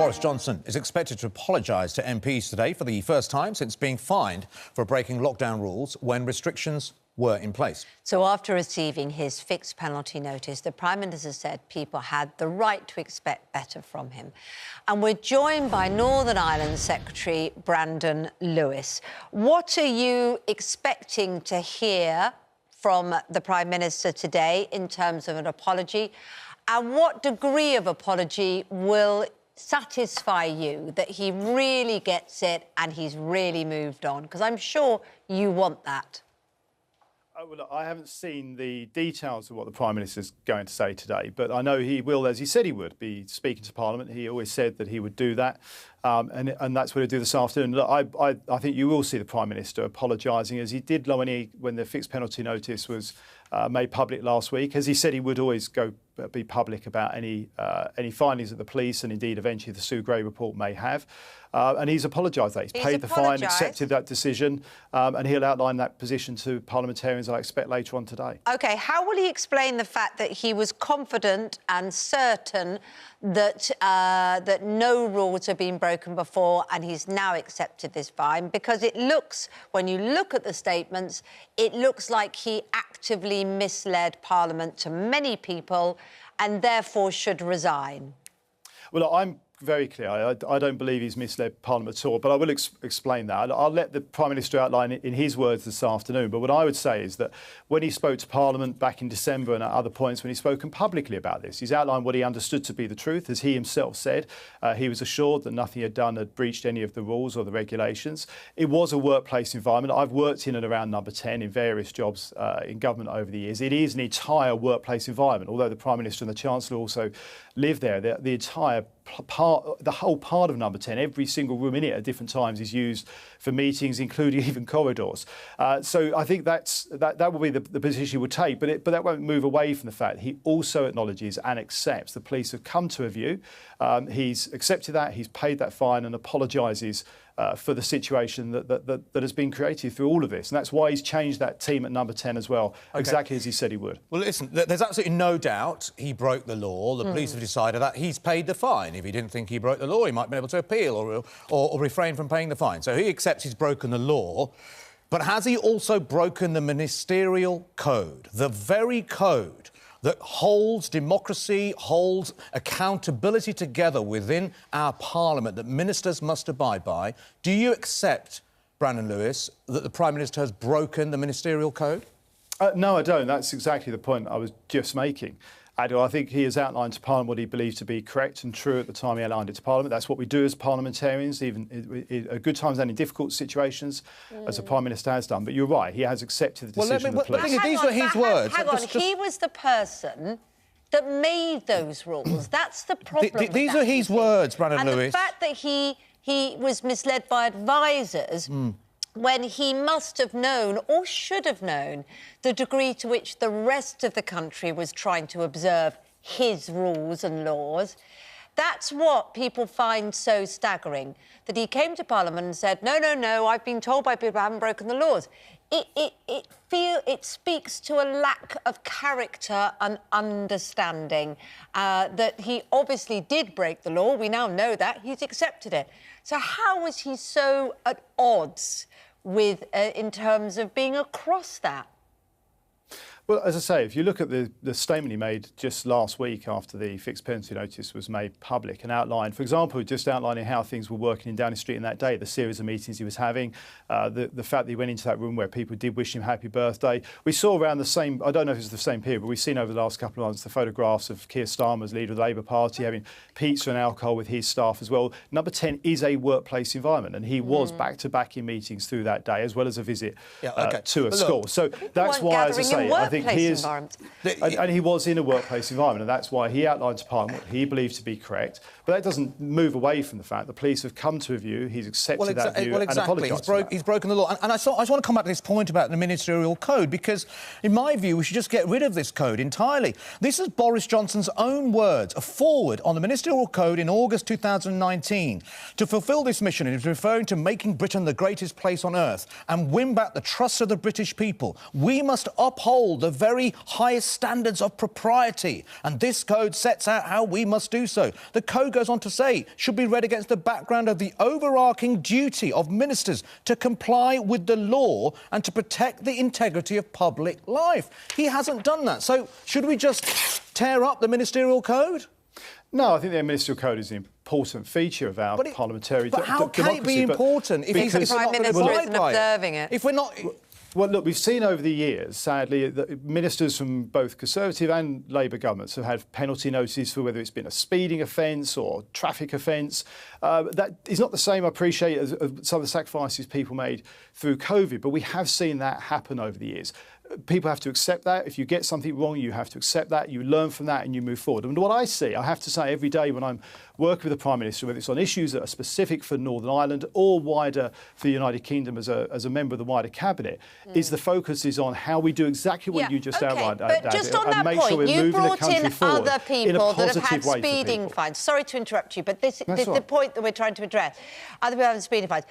Boris Johnson is expected to apologise to MPs today for the first time since being fined for breaking lockdown rules when restrictions were in place. So after receiving his fixed penalty notice, the Prime Minister said people had the right to expect better from him. And we're joined by Northern Ireland Secretary Brandon Lewis. What are you expecting to hear from the Prime Minister today in terms of an apology? And what degree of apology will satisfy you that he really gets it and he's really moved on? Because I'm sure you want that. Well, look, I haven't seen the details of what the Prime Minister is going to say today, but I know he will, as he said he would, be speaking to Parliament. He always said that he would do that, and that's what he'll do this afternoon. Look, I think you will see the Prime Minister apologising, as he did when the fixed penalty notice was made public last week. As he said, he would always be public about any findings that the police and indeed eventually the Sue Gray report may have. And he's apologised that. He's paid the fine, accepted that decision, and he'll outline that position to parliamentarians, I expect, later on today. OK, how will he explain the fact that he was confident and certain that that no rules have been broken before and he's now accepted this fine? Because it looks, when you look at the statements, it looks like he actively misled Parliament to many people and therefore should resign. Well, I'm very clear. I don't believe he's misled Parliament at all, but I will explain that. I'll let the Prime Minister outline it in his words this afternoon. But what I would say is that when he spoke to Parliament back in December and at other points when he's spoken publicly about this, he's outlined what he understood to be the truth. As he himself said, he was assured that nothing he had done had breached any of the rules or the regulations. It was a workplace environment. I've worked in and around Number 10 in various jobs in government over the years. It is an entire workplace environment, although the Prime Minister and the Chancellor also live there. The entire the whole part of Number 10, every single room in it at different times is used for meetings, including even corridors. So I think that will be the position he would take, but that won't move away from the fact he also acknowledges and accepts the police have come to a view. He's accepted that, he's paid that fine and apologises for the situation that has been created through all of this. And that's why he's changed that team at Number 10 as well, exactly as he said he would. Well, listen, there's absolutely no doubt he broke the law. The police have decided that he's paid the fine. If he didn't think he broke the law, he might be able to appeal or refrain from paying the fine. So he accepts he's broken the law. But has he also broken the Ministerial Code, the very code that holds democracy, holds accountability together within our Parliament that ministers must abide by? Do you accept, Brandon Lewis, that the Prime Minister has broken the Ministerial Code? No, I don't. That's exactly the point I was just making. Adil, I think he has outlined to Parliament what he believes to be correct and true at the time he outlined it to Parliament. That's what we do as parliamentarians, even at good times and in difficult situations, as the Prime Minister has done. But you're right, he has accepted the decision of the police. These were his words. Hang on, he was the person that made those rules. That's the problem. These are his words, Brandon Lewis. And the fact that he was misled by advisers when he must have known, or should have known, the degree to which the rest of the country was trying to observe his rules and laws. That's what people find so staggering, that he came to Parliament and said, no, I've been told by people I haven't broken the laws. It speaks to a lack of character and understanding that he obviously did break the law. We now know that. He's accepted it. So how was he so at odds with, in terms of being across that? Well, as I say, if you look at the statement he made just last week after the fixed penalty notice was made public and outlined, for example, just outlining how things were working in Downing Street in that day, the series of meetings he was having, the fact that he went into that room where people did wish him happy birthday. We saw around the same, I don't know if it's the same period, but we've seen over the last couple of months the photographs of Keir Starmer as leader of the Labour Party having pizza and alcohol with his staff as well. Number 10 is a workplace environment, and he was back-to-back in meetings through that day, as well as a visit to a school. So that's why, as I say, I think he is, and he was in a workplace environment, and that's why he outlined to Parliament what he believed to be correct. But that doesn't move away from the fact the police have come to a view, he's accepted that view and apologised. He's broken the law. And I just want to come back to this point about the Ministerial Code, because, in my view, we should just get rid of this code entirely. This is Boris Johnson's own words, a foreword on the Ministerial Code in August 2019. To fulfil this mission, it is referring to making Britain the greatest place on earth and win back the trust of the British people. We must uphold the the very highest standards of propriety, and this code sets out how we must do so. The code goes on to say, should be read against the background of the overarching duty of ministers to comply with the law and to protect the integrity of public life. He hasn't done that. So should we just tear up the ministerial code? No, I think the ministerial code is an important feature of our parliamentary democracy. But how can it be important if the Prime Minister isn't observing it? If we're not... Well, look, we've seen over the years, sadly, that ministers from both Conservative and Labour governments have had penalty notices for whether it's been a speeding offence or traffic offence. That is not the same, I appreciate, as some of the sacrifices people made through COVID, but we have seen that happen over the years. People have to accept that. If you get something wrong, you have to accept that, you learn from that and you move forward. And what I see, I have to say, every day when I'm working with the Prime Minister, whether it's on issues that are specific for Northern Ireland or wider for the United Kingdom as a member of the wider Cabinet, is the focus is on how we do exactly what you just outlined, but David, just on and that make point, sure we're you moving the brought country in forward other people that have had speeding fines. Sorry to interrupt you, but this the point that we're trying to address. Other people having speeding fines.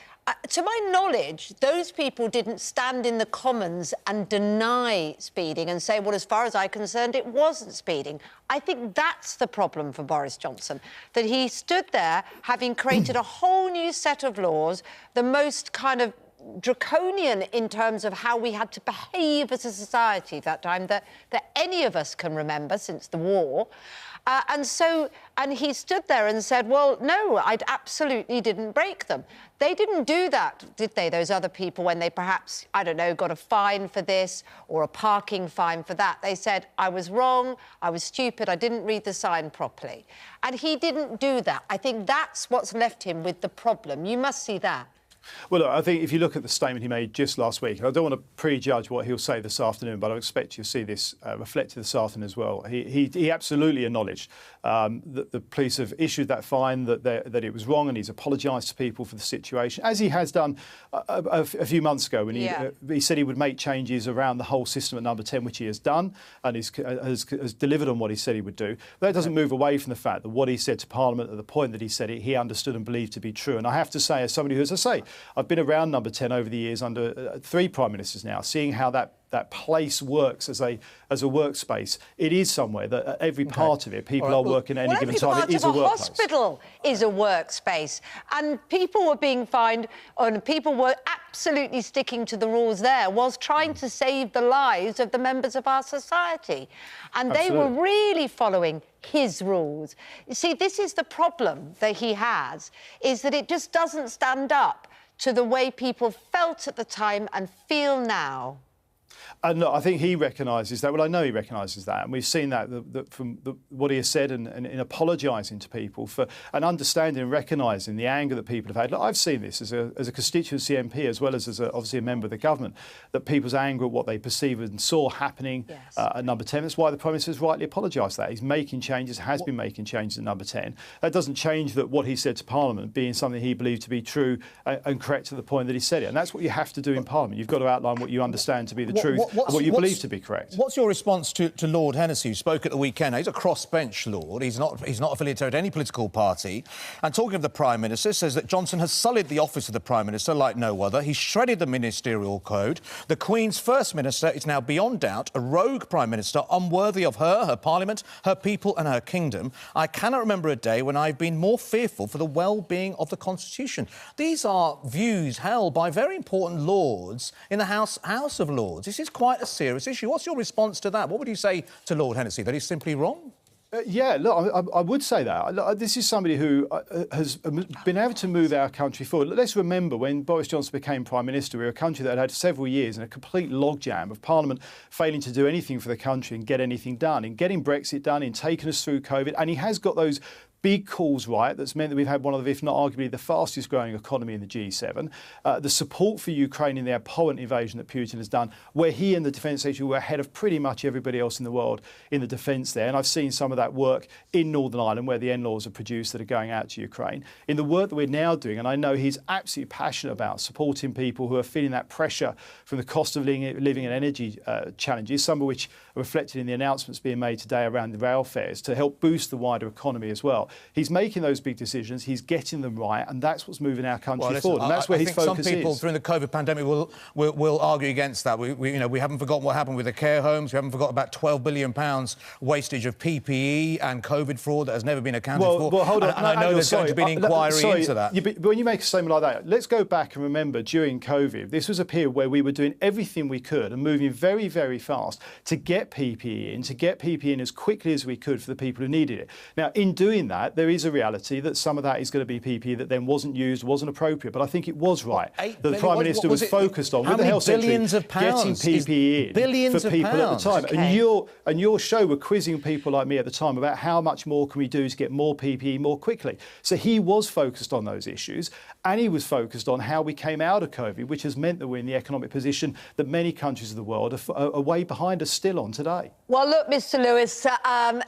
To my knowledge, those people didn't stand in the Commons and deny speeding and say, well, as far as I'm concerned, it wasn't speeding. I think that's the problem for Boris Johnson, that he stood there having created a whole new set of laws, the most kind of draconian in terms of how we had to behave as a society that time that any of us can remember since the war. And he stood there and said, well, no, I absolutely didn't break them. They didn't do that, did they, those other people, when they perhaps, I don't know, got a fine for this or a parking fine for that? They said, I was wrong, I was stupid, I didn't read the sign properly. And he didn't do that. I think that's what's left him with the problem. You must see that. Well, look, I think if you look at the statement he made just last week, and I don't want to prejudge what he'll say this afternoon, but I expect you'll see this reflected this afternoon as well. He absolutely acknowledged that the police have issued that fine, that it was wrong, and he's apologised to people for the situation, as he has done a few months ago when he said he would make changes around the whole system at Number 10, which he has done, and has delivered on what he said he would do. But that doesn't move away from the fact that what he said to Parliament at the point that he said it, he understood and believed to be true. And I have to say, as somebody who, as I say, I've been around Number 10 over the years under 3 Prime Ministers now, seeing how that place works as a workspace. It is somewhere that at every part of it, people are working at any given time. It is a workplace. Hospital is a workspace, and people were being fined, and people were absolutely sticking to the rules there, whilst trying to save the lives of the members of our society. And they were really following his rules. You see, this is the problem that he has, is that it just doesn't stand up to the way people felt at the time and feel now. And look, I think he recognises that. Well, I know he recognises that, and we've seen that from what he has said and in apologising to people for and understanding and recognising the anger that people have had. Look, I've seen this as a constituency MP as well as obviously a member of the government, that people's anger at what they perceive and saw happening at Number 10. That's why the Prime Minister has rightly apologised for that. He's making changes, has been making changes at Number 10. That doesn't change that what he said to Parliament being something he believed to be true and correct to the point that he said it. And that's what you have to do in Parliament. You've got to outline what you understand to be the truth. What you believe to be correct. What's your response to Lord Hennessy, who spoke at the weekend? He's a crossbench Lord. He's not affiliated to any political party. And talking of the Prime Minister, says that Johnson has sullied the office of the Prime Minister like no other. He's shredded the ministerial code. The Queen's First Minister is now beyond doubt a rogue Prime Minister, unworthy of her Parliament, her people and her kingdom. I cannot remember a day when I've been more fearful for the well-being of the Constitution. These are views held by very important lords in the House of Lords. This is quite a serious issue. What's your response to that? What would you say to Lord Hennessy? That he's simply wrong? Yeah, look, I would say that. Look, this is somebody who has been able to move our country forward. Let's remember when Boris Johnson became Prime Minister, we were a country that had several years in a complete logjam of Parliament failing to do anything for the country and get anything done, in getting Brexit done, in taking us through COVID. And he has got those big calls right. That's meant that we've had one of the, if not arguably, the fastest growing economy in the G7. The support for Ukraine in the abhorrent invasion that Putin has done, where he and the Defence Secretary were ahead of pretty much everybody else in the world in the defence there. And I've seen some of that work in Northern Ireland, where the NLAWs are produced that are going out to Ukraine. In the work that we're now doing, and I know he's absolutely passionate about supporting people who are feeling that pressure from the cost of living and energy challenges, some of which are reflected in the announcements being made today around the rail fares to help boost the wider economy as well. He's making those big decisions, he's getting them right, and that's what's moving our country listen, forward. And that's where his focus is. I think some people during the COVID pandemic will argue against that. We haven't forgotten what happened with the care homes. We haven't forgotten about £12 billion wastage of PPE and COVID fraud that has never been accounted for. Well, hold on. And I know there's going to be an inquiry into that. When you make a statement like that, let's go back and remember during COVID, this was a period where we were doing everything we could and moving very, very fast to get PPE in as quickly as we could for the people who needed it. Now, in doing that, there is a reality that some of that is going to be PPE that then wasn't used, wasn't appropriate. But I think it was right that the Prime Minister was focused on, with the Health Secretary, getting PPE in for people at the time. Okay. And your show were quizzing people like me at the time about how much more can we do to get more PPE more quickly. So he was focused on those issues, and he was focused on how we came out of COVID, which has meant that we're in the economic position that many countries of the world are way behind us still on today. Well, look, Mr. Lewis,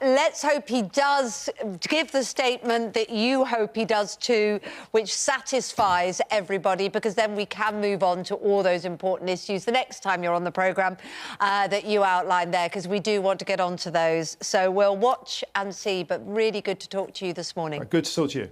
let's hope he does give the statement that you hope he does too, which satisfies everybody, because then we can move on to all those important issues the next time you're on the programme that you outlined there, because we do want to get on to those. So we'll watch and see, but really good to talk to you this morning. Good to talk to you.